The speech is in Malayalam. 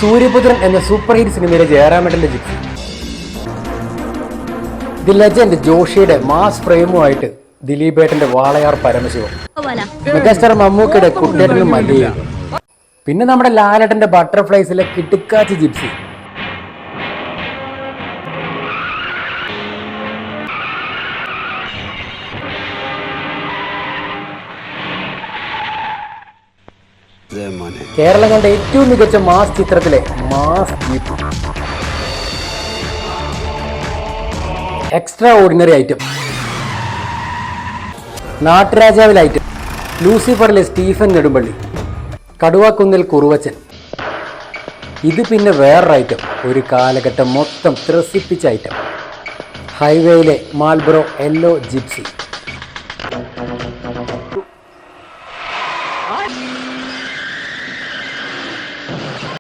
സൂര്യപുത്രൻ എന്ന സൂപ്പർ ഹിറ്റ് സിനിമയിലെ ജയറാമേട്ടന്റെ ജിപ്സി. ദി ലെജൻഡ് ജോഷിയുടെ മാസ് ഫ്രെയിമുമായിട്ട് ദിലീപേട്ടന്റെ വാളയാർ പരമശിവം, മെഗാസ്റ്റാർ മമ്മൂക്കയുടെ കുട്ടേട്ടനും മല്ലിയും, പിന്നെ നമ്മുടെ ലാലേട്ടന്റെ ബട്ടർഫ്ലൈസിലെ കിടുക്കാച്ചി ജിപ്സി. കേരളം കണ്ട ഏറ്റവും മികച്ച മാസ് ചിത്രത്തിലെ mass jeep, extraordinary item, നാട്ടുരാജാവിൽ ഐറ്റം, ലൂസിഫറിലെ സ്റ്റീഫൻ നെടുമ്പള്ളി, കടുവാക്കുന്നിൽ കുറുവച്ചൻ. ഇത് പിന്നെ വേറൊരു ഐറ്റം, ഒരു കാലഘട്ടം മൊത്തം ത്രസിപ്പിച്ച ഐറ്റം, ഹൈവേയിലെ മാൽബ്രോ യെല്ലോ ജിപ്സി.